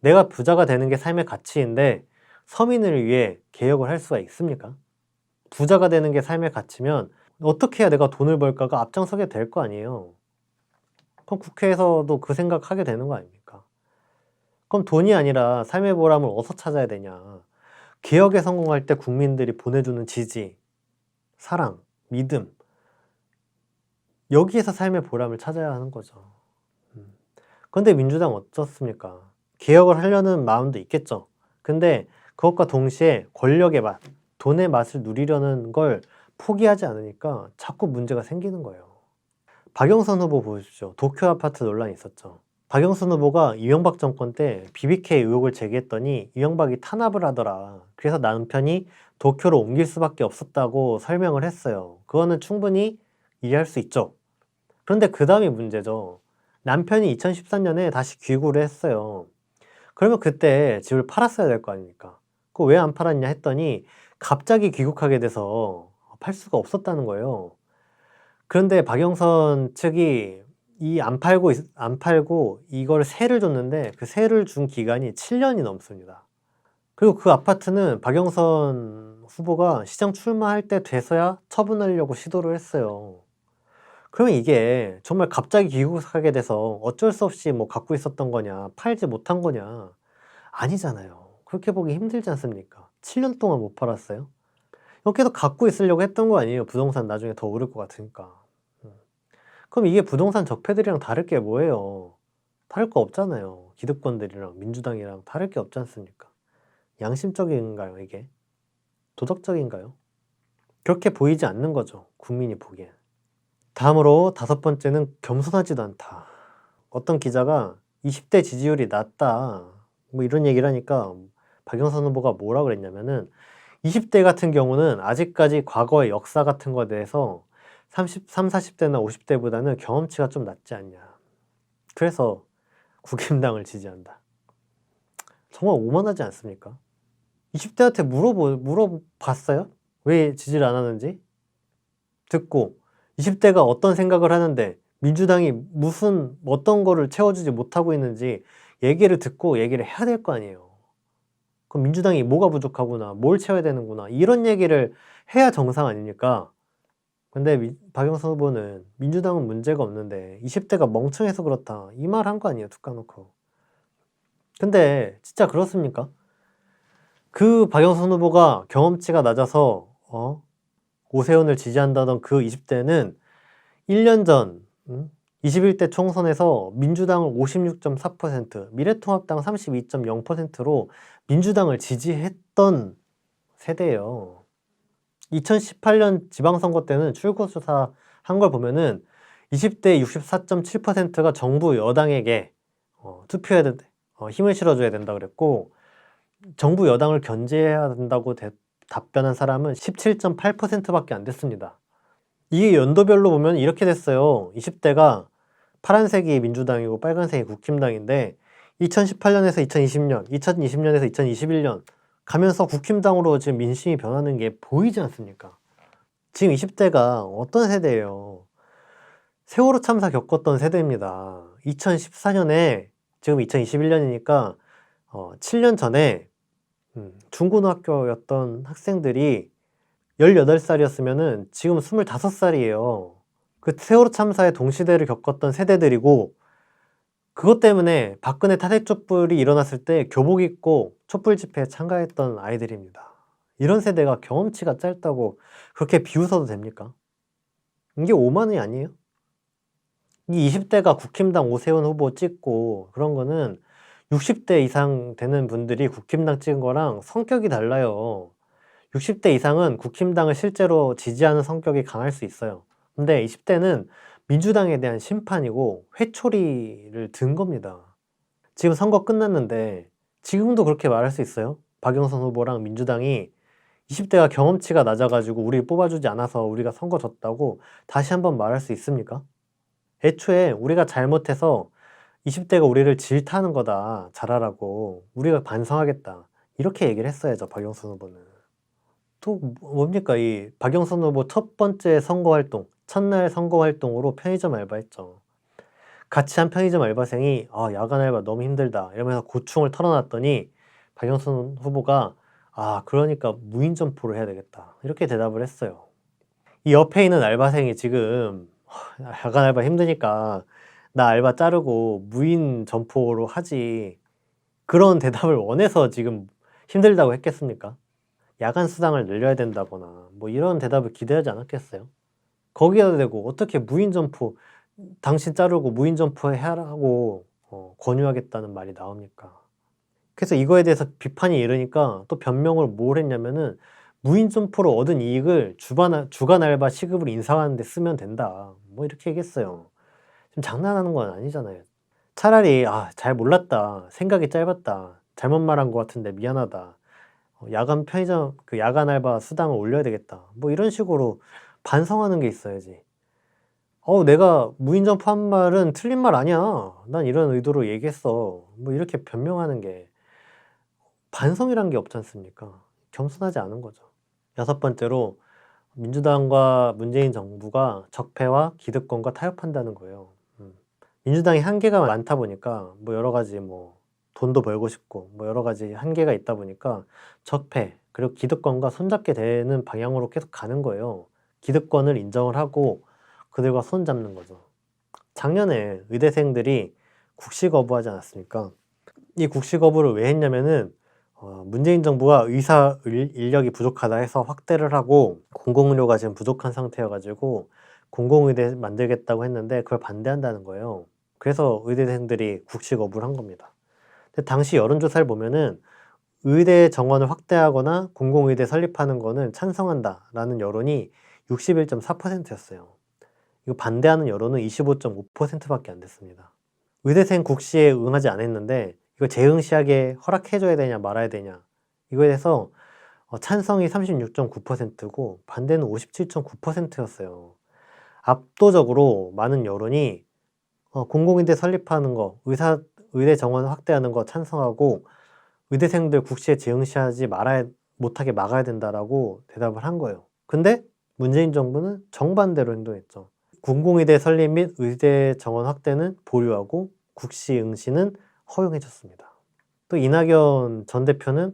내가 부자가 되는 게 삶의 가치인데 서민을 위해 개혁을 할 수가 있습니까? 부자가 되는 게 삶의 가치면 어떻게 해야 내가 돈을 벌까가 앞장서게 될 거 아니에요. 그럼 국회에서도 그 생각하게 되는 거 아닙니까? 그럼 돈이 아니라 삶의 보람을 어디서 찾아야 되냐? 개혁에 성공할 때 국민들이 보내주는 지지, 사랑, 믿음, 여기에서 삶의 보람을 찾아야 하는 거죠. 그런데 민주당 어떻습니까? 개혁을 하려는 마음도 있겠죠. 근데 그것과 동시에 권력의 맛, 돈의 맛을 누리려는 걸 포기하지 않으니까 자꾸 문제가 생기는 거예요. 박영선 후보 보십시오. 도쿄 아파트 논란이 있었죠. 박영선 후보가 이명박 정권 때 BBK 의혹을 제기했더니 이명박이 탄압을 하더라. 그래서 남편이 도쿄로 옮길 수밖에 없었다고 설명을 했어요. 그거는 충분히 이해할 수 있죠. 그런데 그 다음이 문제죠. 남편이 2013년에 다시 귀국을 했어요. 그러면 그때 집을 팔았어야 될 거 아닙니까? 그거 왜 안 팔았냐 했더니 갑자기 귀국하게 돼서 팔 수가 없었다는 거예요. 그런데 박영선 측이 안 팔고 이걸 세를 줬는데 그 세를 준 기간이 7년이 넘습니다. 그리고 그 아파트는 박영선 후보가 시장 출마할 때 돼서야 처분하려고 시도를 했어요. 그러면 이게 정말 갑자기 귀국하게 돼서 어쩔 수 없이 뭐 갖고 있었던 거냐, 팔지 못한 거냐? 아니잖아요. 그렇게 보기 힘들지 않습니까? 7년 동안 못 팔았어요? 계속 갖고 있으려고 했던 거 아니에요? 부동산 나중에 더 오를 것 같으니까. 그럼 이게 부동산 적폐들이랑 다를 게 뭐예요? 다를 거 없잖아요. 기득권들이랑 민주당이랑 다를 게 없지 않습니까? 양심적인가요, 이게? 도덕적인가요? 그렇게 보이지 않는 거죠. 국민이 보기엔. 다음으로 5번째는 겸손하지도 않다. 어떤 기자가 20대 지지율이 낮다. 뭐 이런 얘기를 하니까 박영선 후보가 뭐라 그랬냐면은 20대 같은 경우는 아직까지 과거의 역사 같은 거에 대해서 40대나 50대보다는 경험치가 좀 낮지 않냐. 그래서 국힘당을 지지한다. 정말 오만하지 않습니까? 20대한테 물어봤어요? 왜 지지를 안 하는지? 듣고 20대가 어떤 생각을 하는데 민주당이 어떤 거를 채워주지 못하고 있는지 얘기를 듣고 얘기를 해야 될 거 아니에요. 그럼 민주당이 뭐가 부족하구나, 뭘 채워야 되는구나, 이런 얘기를 해야 정상 아닙니까? 근데 박영선 후보는 민주당은 문제가 없는데 20대가 멍청해서 그렇다, 이 말 한 거 아니에요, 툭 까놓고. 근데 진짜 그렇습니까? 그 박영선 후보가 경험치가 낮아서 오세훈을 지지한다던 그 20대는 1년 전 21대 총선에서 민주당을 56.4%, 미래통합당 32.0%로 민주당을 지지했던 세대예요. 2018년 지방선거 때는 출구조사 한 걸 보면은 20대 64.7%가 정부 여당에게 투표해야 힘을 실어줘야 된다 그랬고, 정부 여당을 견제해야 된다고 답변한 사람은 17.8%밖에 안 됐습니다. 이게 연도별로 보면 이렇게 됐어요. 20대가 파란색이 민주당이고 빨간색이 국힘당인데 2018년에서 2020년, 2020년에서 2021년 가면서 국힘당으로 지금 민심이 변하는 게 보이지 않습니까? 지금 20대가 어떤 세대예요? 세월호 참사 겪었던 세대입니다. 2014년에 지금 2021년이니까 7년 전에 중고등학교였던 학생들이 18살이었으면은 지금 25살이에요. 그 세월호 참사의 동시대를 겪었던 세대들이고, 그것 때문에 박근혜 탄핵 촛불이 일어났을 때 교복 입고 촛불 집회에 참가했던 아이들입니다. 이런 세대가 경험치가 짧다고 그렇게 비웃어도 됩니까? 이게 오만이 아니에요? 이 20대가 국힘당 오세훈 후보 찍고 그런 거는 60대 이상 되는 분들이 국힘당 찍은 거랑 성격이 달라요. 60대 이상은 국힘당을 실제로 지지하는 성격이 강할 수 있어요. 근데 20대는 민주당에 대한 심판이고 회초리를 든 겁니다. 지금 선거 끝났는데 지금도 그렇게 말할 수 있어요? 박영선 후보랑 민주당이 20대가 경험치가 낮아가지고 우리 뽑아주지 않아서 우리가 선거 졌다고 다시 한번 말할 수 있습니까? 애초에 우리가 잘못해서 20대가 우리를 질타하는 거다. 잘하라고. 우리가 반성하겠다. 이렇게 얘기를 했어야죠, 박영선 후보는. 또 뭡니까? 이 박영선 후보 첫 번째 선거활동, 첫날 선거활동으로 편의점 알바했죠. 같이 한 편의점 알바생이 야간 알바 너무 힘들다 이러면서 고충을 털어놨더니 박영선 후보가 그러니까 무인 점포를 해야 되겠다 이렇게 대답을 했어요. 이 옆에 있는 알바생이 지금 야간 알바 힘드니까 나 알바 자르고 무인 점포로 하지 그런 대답을 원해서 지금 힘들다고 했겠습니까? 야간 수당을 늘려야 된다거나 뭐 이런 대답을 기대하지 않았겠어요? 거기에다 대고 어떻게 무인 점포 당신 자르고 무인 점포 해라고 권유하겠다는 말이 나옵니까? 그래서 이거에 대해서 비판이 이르니까 또 변명을 뭘 했냐면은 무인 점포로 얻은 이익을 주간 알바 시급을 인상하는 데 쓰면 된다. 뭐 이렇게 얘기했어요. 지금 장난하는 건 아니잖아요. 차라리 잘 몰랐다. 생각이 짧았다. 잘못 말한 것 같은데 미안하다. 야간 편의점 그 야간 알바 수당을 올려야 되겠다. 뭐 이런 식으로 반성하는 게 있어야지. 내가 무인 점포 한 말은 틀린 말 아니야. 난 이런 의도로 얘기했어. 뭐 이렇게 변명하는 게 반성이란 게 없지 않습니까? 겸손하지 않은 거죠. 여섯 번째로 민주당과 문재인 정부가 적폐와 기득권과 타협한다는 거예요. 민주당이 한계가 많다 보니까 뭐 여러 가지 뭐 돈도 벌고 싶고 뭐 여러 가지 한계가 있다 보니까 적폐 그리고 기득권과 손잡게 되는 방향으로 계속 가는 거예요. 기득권을 인정을 하고 그들과 손 잡는 거죠. 작년에 의대생들이 국시 거부하지 않았습니까? 이 국시 거부를 왜 했냐면은 문재인 정부가 의사 인력이 부족하다 해서 확대를 하고 공공의료가 지금 부족한 상태여가지고 공공의대 만들겠다고 했는데 그걸 반대한다는 거예요. 그래서 의대생들이 국시 거부를 한 겁니다. 근데 당시 여론조사를 보면은 의대 정원을 확대하거나 공공의대 설립하는 거는 찬성한다라는 여론이 61.4%였어요. 이거 반대하는 여론은 25.5%밖에 안 됐습니다. 의대생 국시에 응하지 않았는데 이거 재응시하게 허락해줘야 되냐 말아야 되냐 이거에 대해서 찬성이 36.9%고 반대는 57.9%였어요. 압도적으로 많은 여론이 공공의대 설립하는 거, 의대 정원 확대하는 거 찬성하고 의대생들 국시에 재응시하지 못하게 막아야 된다라고 대답을 한 거예요. 근데 문재인 정부는 정반대로 행동했죠. 공공의대 설립 및 의대 정원 확대는 보류하고 국시 응시는 허용해줬습니다. 또 이낙연 전 대표는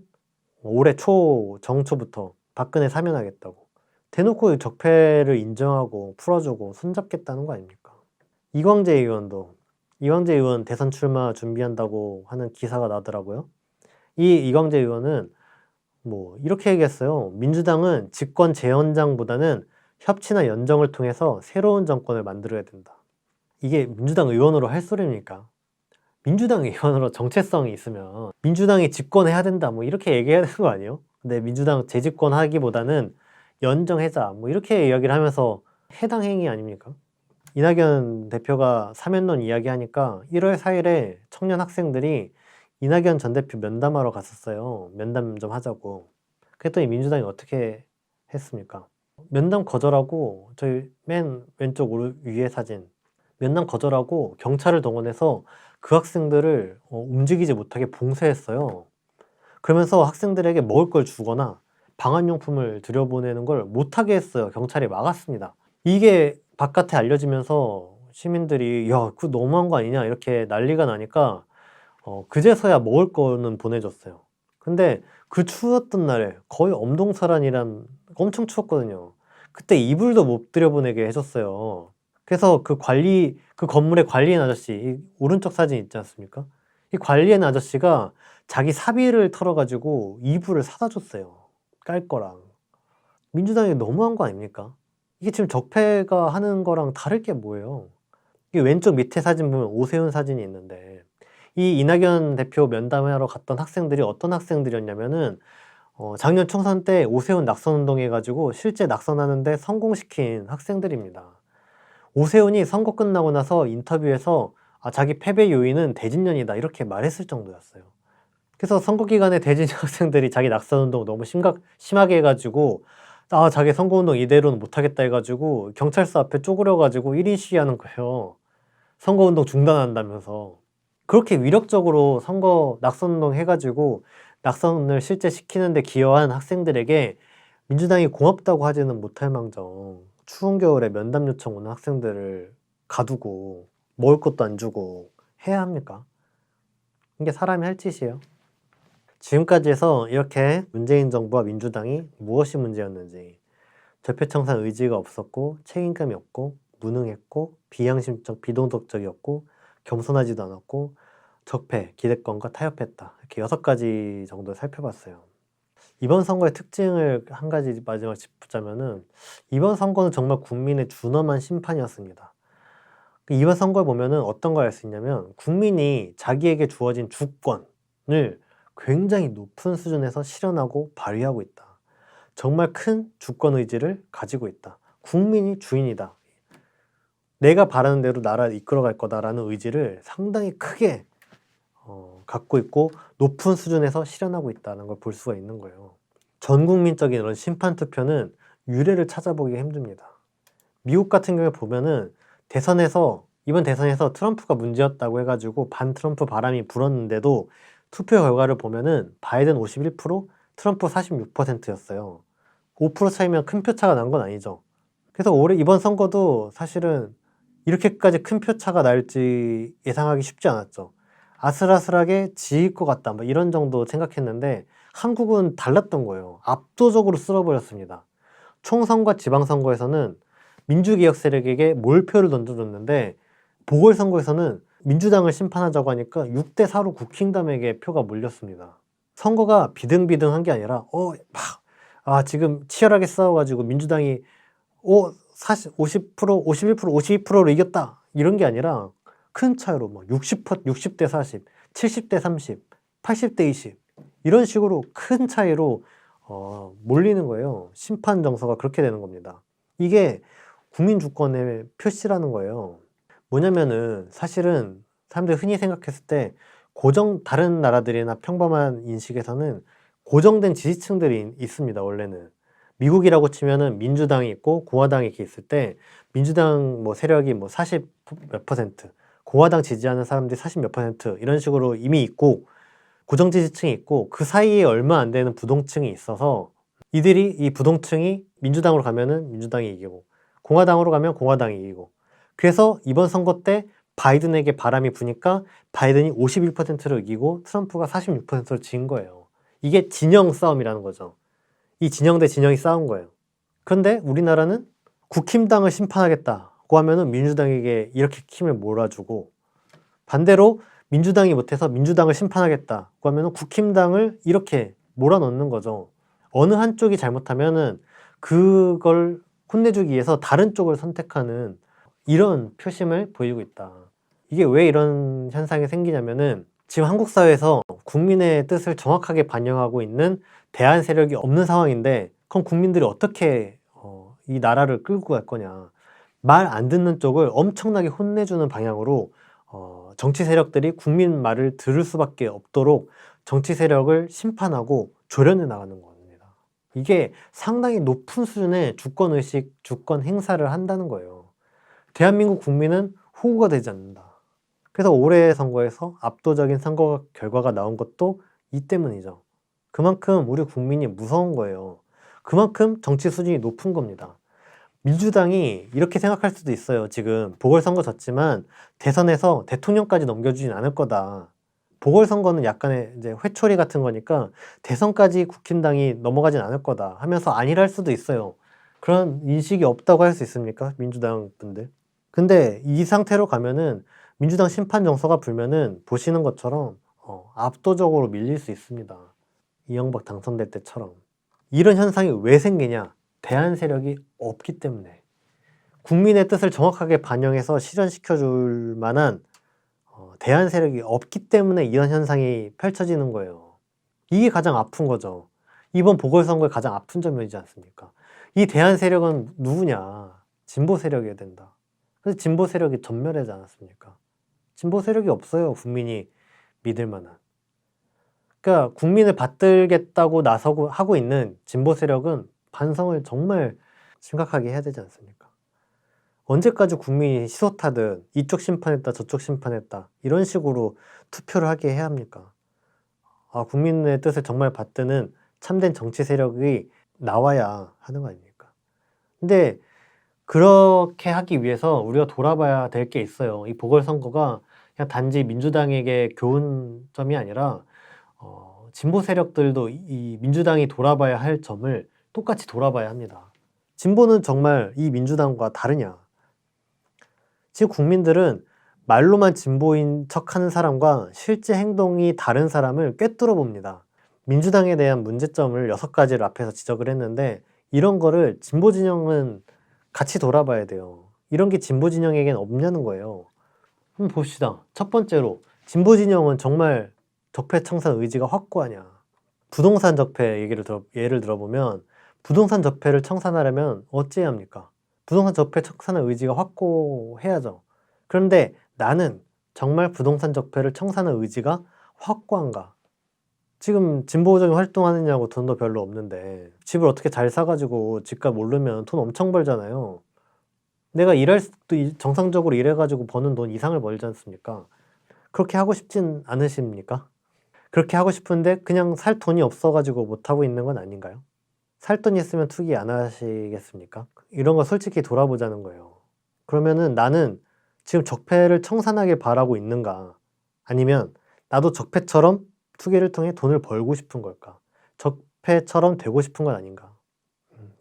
올해 정초부터 박근혜 사면하겠다고 대놓고 적폐를 인정하고 풀어주고 손잡겠다는 거 아닙니까? 이광재 의원 대선 출마 준비한다고 하는 기사가 나더라고요. 이광재 의원은 뭐 이렇게 얘기했어요. 민주당은 집권 재연장보다는 협치나 연정을 통해서 새로운 정권을 만들어야 된다. 이게 민주당 의원으로 할 소리입니까? 민주당 의원으로 정체성이 있으면 민주당이 집권해야 된다 뭐 이렇게 얘기해야 되는 거 아니에요? 근데 민주당 재집권하기보다는 연정하자 뭐 이렇게 이야기를 하면서 해당 행위 아닙니까? 이낙연 대표가 사면론 이야기하니까 1월 4일에 청년 학생들이 이낙연 전 대표 면담하러 갔었어요. 면담 좀 하자고. 그랬더니 민주당이 어떻게 했습니까? 면담 거절하고 저희 맨 왼쪽 위에 사진 면담 거절하고 경찰을 동원해서 그 학생들을 움직이지 못하게 봉쇄했어요. 그러면서 학생들에게 먹을 걸 주거나 방한용품을 들여보내는 걸 못하게 했어요. 경찰이 막았습니다. 이게 바깥에 알려지면서 시민들이 야, 그거 너무한 거 아니냐 이렇게 난리가 나니까 그제서야 먹을 거는 보내줬어요. 근데 그 추웠던 날에 거의 엄동설한이란 엄청 추웠거든요. 그때 이불도 못 들여보내게 해줬어요. 그래서 그 건물의 관리인 아저씨, 이 오른쪽 사진 있지 않습니까? 이 관리인 아저씨가 자기 사비를 털어가지고 이불을 사다 줬어요. 깔 거랑. 민주당이 너무한 거 아닙니까? 이게 지금 적폐가 하는 거랑 다를 게 뭐예요? 이 왼쪽 밑에 사진 보면 오세훈 사진이 있는데 이 이낙연 대표 면담하러 갔던 학생들이 어떤 학생들이었냐면은 작년 총선 때 오세훈 낙선운동 해가지고 실제 낙선하는데 성공시킨 학생들입니다. 오세훈이 선거 끝나고 나서 인터뷰에서 자기 패배 요인은 대진년이다 이렇게 말했을 정도였어요. 그래서 선거 기간에 대진 학생들이 자기 낙선운동 너무 심하게 해가지고 자기 선거운동 이대로는 못하겠다 해가지고 경찰서 앞에 쪼그려가지고 1인 시위하는 거예요. 선거운동 중단한다면서. 그렇게 위력적으로 선거 낙선운동 해가지고 낙선을 실제 시키는데 기여한 학생들에게 민주당이 고맙다고 하지는 못할 망정 추운 겨울에 면담 요청 오는 학생들을 가두고 먹을 것도 안 주고 해야 합니까? 이게 사람이 할 짓이에요. 지금까지 해서 이렇게 문재인 정부와 민주당이 무엇이 문제였는지, 적폐청산 의지가 없었고 책임감이 없고 무능했고 비양심적 비도덕적이었고 겸손하지도 않았고 적폐, 기대권과 타협했다. 이렇게 6가지 정도 살펴봤어요. 이번 선거의 특징을 한 가지 마지막 짚자면은 이번 선거는 정말 국민의 준엄한 심판이었습니다. 이번 선거에 보면은 어떤 걸 알 수 있냐면 국민이 자기에게 주어진 주권을 굉장히 높은 수준에서 실현하고 발휘하고 있다. 정말 큰 주권 의지를 가지고 있다. 국민이 주인이다. 내가 바라는 대로 나라를 이끌어갈 거다라는 의지를 상당히 크게 갖고 있고 높은 수준에서 실현하고 있다는 걸 볼 수가 있는 거예요. 전 국민적인 이런 심판 투표는 유례를 찾아보기가 힘듭니다. 미국 같은 경우에 보면은 이번 대선에서 트럼프가 문제였다고 해가지고 반 트럼프 바람이 불었는데도 투표 결과를 보면은 바이든 51%, 트럼프 46%였어요. 5% 차이면 큰 표 차가 난 건 아니죠. 그래서 이번 선거도 사실은 이렇게까지 큰 표 차가 날지 예상하기 쉽지 않았죠. 아슬아슬하게 지일 것 같다, 뭐 이런 정도 생각했는데 한국은 달랐던 거예요. 압도적으로 쓸어버렸습니다. 총선과 지방선거에서는 민주개혁 세력에게 몰표를 던져줬는데 보궐선거에서는 민주당을 심판하자고 하니까 6대4로 국힘당에게 표가 몰렸습니다. 선거가 비등비등한 게 아니라 지금 치열하게 싸워가지고 민주당이 50%, 51%, 52%로 이겼다 이런 게 아니라 큰 차이로 60대 40, 70대 30, 80대 20 이런 식으로 큰 차이로 몰리는 거예요. 심판 정서가 그렇게 되는 겁니다. 이게 국민 주권의 표시라는 거예요. 뭐냐면은 사실은 사람들이 흔히 생각했을 때 다른 나라들이나 평범한 인식에서는 고정된 지지층들이 있습니다. 원래는 미국이라고 치면은 민주당이 있고 공화당이 이렇게 있을 때 민주당 세력이 40 몇 퍼센트, 공화당 지지하는 사람들이 40 몇 퍼센트 이런 식으로 이미 있고 고정 지지층이 있고 그 사이에 얼마 안 되는 부동층이 있어서 이 부동층이 민주당으로 가면은 민주당이 이기고 공화당으로 가면 공화당이 이기고 그래서 이번 선거 때 바이든에게 바람이 부니까 바이든이 51%로 이기고 트럼프가 46%로 진 거예요. 이게 진영 싸움이라는 거죠. 이 진영 대 진영이 싸운 거예요. 그런데 우리나라는 국힘당을 심판하겠다고 하면은 민주당에게 이렇게 힘을 몰아주고 반대로 민주당이 못해서 민주당을 심판하겠다고 하면은 국힘당을 이렇게 몰아넣는 거죠. 어느 한쪽이 잘못하면은 그걸 혼내주기 위해서 다른 쪽을 선택하는 이런 표심을 보이고 있다. 이게 왜 이런 현상이 생기냐면은 지금 한국 사회에서 국민의 뜻을 정확하게 반영하고 있는 대안 세력이 없는 상황인데 그럼 국민들이 어떻게 이 나라를 끌고 갈 거냐. 말 안 듣는 쪽을 엄청나게 혼내주는 방향으로 정치 세력들이 국민 말을 들을 수밖에 없도록 정치 세력을 심판하고 조련해 나가는 겁니다. 이게 상당히 높은 수준의 주권의식, 주권 행사를 한다는 거예요. 대한민국 국민은 호구가 되지 않는다. 그래서 올해 선거에서 압도적인 선거 결과가 나온 것도 이 때문이죠. 그만큼 우리 국민이 무서운 거예요. 그만큼 정치 수준이 높은 겁니다. 민주당이 이렇게 생각할 수도 있어요. 지금 보궐선거 졌지만 대선에서 대통령까지 넘겨주진 않을 거다. 보궐선거는 약간의 이제 회초리 같은 거니까 대선까지 국힘당이 넘어가진 않을 거다 하면서 아니랄 수도 있어요. 그런 인식이 없다고 할 수 있습니까? 민주당 분들. 근데 이 상태로 가면은 민주당 심판 정서가 불면은 보시는 것처럼 압도적으로 밀릴 수 있습니다. 이명박 당선될 때처럼. 이런 현상이 왜 생기냐? 대안 세력이 없기 때문에. 국민의 뜻을 정확하게 반영해서 실현시켜 줄 만한 대안 세력이 없기 때문에 이런 현상이 펼쳐지는 거예요. 이게 가장 아픈 거죠. 이번 보궐선거의 가장 아픈 점이지 않습니까? 이 대안 세력은 누구냐? 진보 세력이어야 된다. 그래서 진보 세력이 전멸하지 않았습니까? 진보 세력이 없어요. 국민이 믿을 만한. 그러니까 국민을 받들겠다고 나서고 하고 있는 진보 세력은 반성을 정말 심각하게 해야 되지 않습니까? 언제까지 국민이 시소타듯 이쪽 심판했다 저쪽 심판했다 이런 식으로 투표를 하게 해야 합니까? 국민의 뜻을 정말 받드는 참된 정치 세력이 나와야 하는 거 아닙니까? 근데 그렇게 하기 위해서 우리가 돌아봐야 될 게 있어요. 이 보궐선거가 그냥 단지 민주당에게 교훈점이 아니라 진보 세력들도 이 민주당이 돌아봐야 할 점을 똑같이 돌아봐야 합니다. 진보는 정말 이 민주당과 다르냐? 지금 국민들은 말로만 진보인 척하는 사람과 실제 행동이 다른 사람을 꿰뚫어 봅니다. 민주당에 대한 문제점을 6가지를 앞에서 지적을 했는데 이런 거를 진보 진영은 같이 돌아봐야 돼요. 이런 게 진보 진영에겐 없냐는 거예요. 한번 봅시다. 첫 번째로 진보 진영은 정말 적폐 청산 의지가 확고하냐. 부동산 적폐 예를 들어보면 부동산 적폐를 청산하려면 어찌해야 합니까? 부동산 적폐 청산의 의지가 확고해야죠. 그런데 나는 정말 부동산 적폐를 청산의 의지가 확고한가? 지금 진보적인 활동하느냐고 돈도 별로 없는데 집을 어떻게 잘 사가지고 집값 오르면 돈 엄청 벌잖아요. 내가 정상적으로 일해가지고 버는 돈 이상을 벌지 않습니까? 그렇게 하고 싶진 않으십니까? 그렇게 하고 싶은데 그냥 살 돈이 없어가지고 못하고 있는 건 아닌가요? 살 돈이 있으면 투기 안 하시겠습니까? 이런 거 솔직히 돌아보자는 거예요. 그러면은 나는 지금 적폐를 청산하길 바라고 있는가? 아니면 나도 적폐처럼 투기를 통해 돈을 벌고 싶은 걸까? 적폐처럼 되고 싶은 건 아닌가?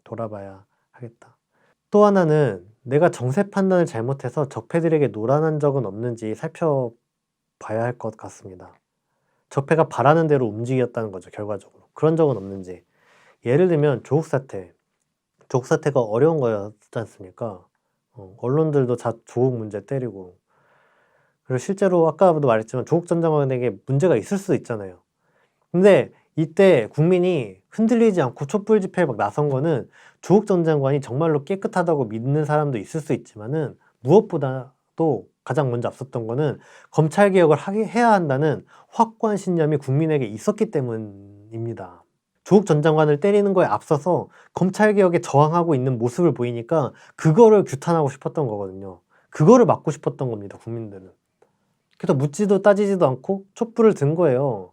돌아봐야 하겠다. 또 하나는 내가 정세 판단을 잘못해서 적폐들에게 노란한 적은 없는지 살펴봐야 할 것 같습니다. 적폐가 바라는 대로 움직였다는 거죠, 결과적으로. 그런 적은 없는지. 예를 들면 조국 사태가 어려운 거였지 않습니까? 언론들도 조국 문제 때리고. 그리고 실제로 아까도 말했지만 조국 전 장관에게 문제가 있을 수도 있잖아요. 근데 이때 국민이 흔들리지 않고 촛불 집회에 막 나선 거는 조국 전 장관이 정말로 깨끗하다고 믿는 사람도 있을 수 있지만은 무엇보다도 가장 먼저 앞섰던 거는 검찰 개혁을 해야 한다는 확고한 신념이 국민에게 있었기 때문입니다. 조국 전 장관을 때리는 거에 앞서서 검찰 개혁에 저항하고 있는 모습을 보이니까 그거를 규탄하고 싶었던 거거든요. 그거를 막고 싶었던 겁니다, 국민들은. 그래서 묻지도 따지지도 않고 촛불을 든 거예요.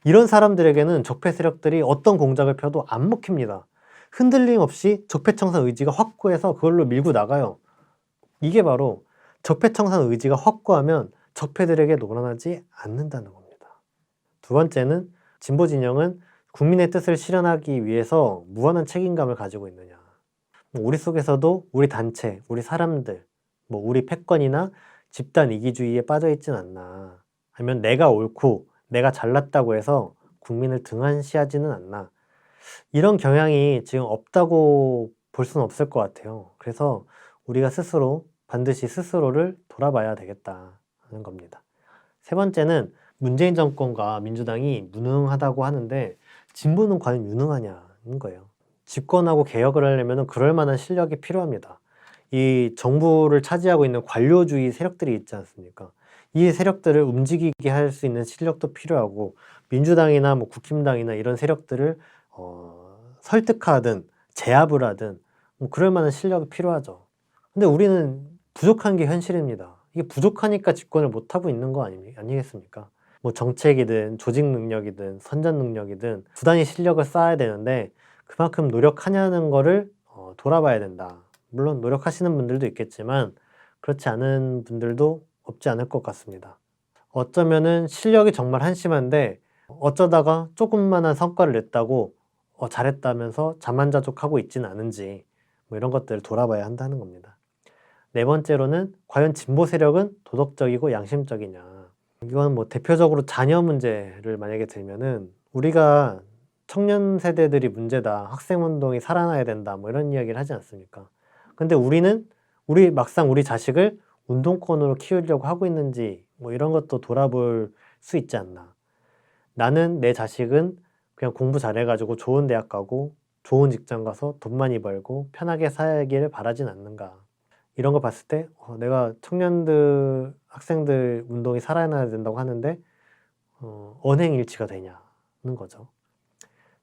이런 사람들에게는 적폐 세력들이 어떤 공작을 펴도 안 먹힙니다. 흔들림 없이 적폐청산 의지가 확고해서 그걸로 밀고 나가요. 이게 바로 적폐청산 의지가 확고하면 적폐들에게 노란하지 않는다는 겁니다. 두 번째는 진보 진영은 국민의 뜻을 실현하기 위해서 무한한 책임감을 가지고 있느냐. 우리 속에서도 우리 단체, 우리 사람들, 우리 패권이나 집단 이기주의에 빠져 있진 않나. 아니면 내가 옳고 내가 잘났다고 해서 국민을 등한시하지는 않나. 이런 경향이 지금 없다고 볼 수는 없을 것 같아요. 그래서 우리가 반드시 스스로를 돌아봐야 되겠다는 겁니다. 세 번째는 문재인 정권과 민주당이 무능하다고 하는데 진보는 과연 유능하냐는 거예요. 집권하고 개혁을 하려면 그럴 만한 실력이 필요합니다. 이 정부를 차지하고 있는 관료주의 세력들이 있지 않습니까? 이 세력들을 움직이게 할 수 있는 실력도 필요하고 민주당이나 국힘당이나 이런 세력들을 설득하든 제압을 하든 그럴 만한 실력이 필요하죠. 근데 우리는 부족한 게 현실입니다. 이게 부족하니까 집권을 못하고 있는 거 아니겠습니까? 정책이든 조직 능력이든 선전 능력이든 부단히 실력을 쌓아야 되는데 그만큼 노력하냐는 거를 돌아봐야 된다. 물론 노력하시는 분들도 있겠지만 그렇지 않은 분들도 없지 않을 것 같습니다. 어쩌면은 실력이 정말 한심한데 어쩌다가 조금만한 성과를 냈다고 잘했다면서 자만자족하고 있지는 않은지 이런 것들을 돌아봐야 한다는 겁니다. 네 번째로는 과연 진보 세력은 도덕적이고 양심적이냐. 이건 대표적으로 자녀 문제를 만약에 들면은 우리가 청년 세대들이 문제다. 학생운동이 살아나야 된다. 이런 이야기를 하지 않습니까? 근데 막상 우리 자식을 운동권으로 키우려고 하고 있는지 이런 것도 돌아볼 수 있지 않나. 나는 내 자식은 그냥 공부 잘해가지고 좋은 대학 가고 좋은 직장 가서 돈 많이 벌고 편하게 살기를 바라진 않는가. 이런 거 봤을 때 내가 학생들 운동이 살아나야 된다고 하는데 언행일치가 되냐. 거죠.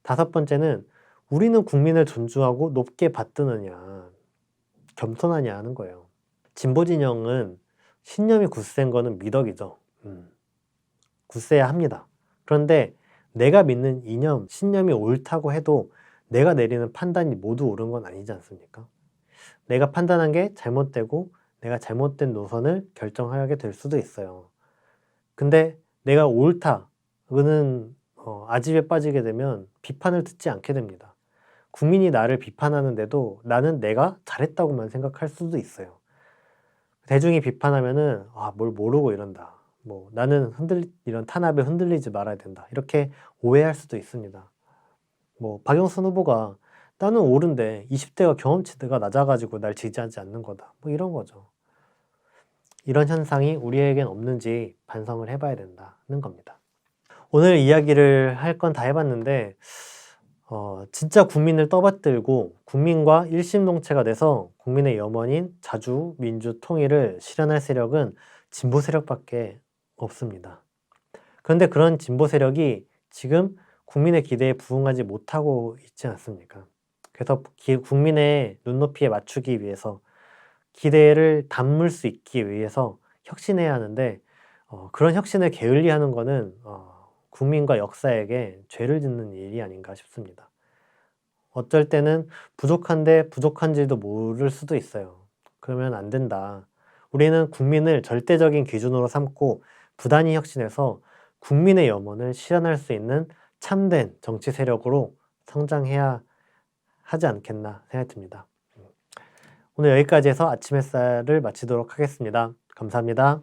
다섯 번째는 우리는 국민을 존중하고 높게 받드느냐, 겸손하냐 하는 거예요. 진보 진영은 신념이 굳센 거는 미덕이죠. 굳세야 합니다. 그런데 내가 믿는 이념, 신념이 옳다고 해도 내가 내리는 판단이 모두 옳은 건 아니지 않습니까? 내가 판단한 게 잘못되고 내가 잘못된 노선을 결정하게 될 수도 있어요. 근데 내가 옳다는 아집에 빠지게 되면 비판을 듣지 않게 됩니다. 국민이 나를 비판하는데도 나는 내가 잘했다고만 생각할 수도 있어요. 대중이 비판하면은 뭘 모르고 이런다. 나는 이런 탄압에 흔들리지 말아야 된다. 이렇게 오해할 수도 있습니다. 박영선 후보가 나는 옳은데 20대가 경험치가 낮아가지고 날 지지하지 않는 거다. 이런 거죠. 이런 현상이 우리에겐 없는지 반성을 해봐야 된다는 겁니다. 오늘 이야기를 할 건 다 해봤는데 진짜 국민을 떠받들고 국민과 일심동체가 돼서 국민의 염원인 자주, 민주, 통일을 실현할 세력은 진보 세력밖에 없습니다. 그런데 그런 진보 세력이 지금 국민의 기대에 부응하지 못하고 있지 않습니까? 그래서 국민의 눈높이에 맞추기 위해서 기대를 담을 수 있기 위해서 혁신해야 하는데 그런 혁신을 게을리하는 것은 국민과 역사에게 죄를 짓는 일이 아닌가 싶습니다. 어쩔 때는 부족한데 부족한지도 모를 수도 있어요. 그러면 안 된다. 우리는 국민을 절대적인 기준으로 삼고 부단히 혁신해서 국민의 염원을 실현할 수 있는 참된 정치 세력으로 성장해야 하지 않겠나 생각이 듭니다. 오늘 여기까지 해서 아침 햇살을 마치도록 하겠습니다. 감사합니다.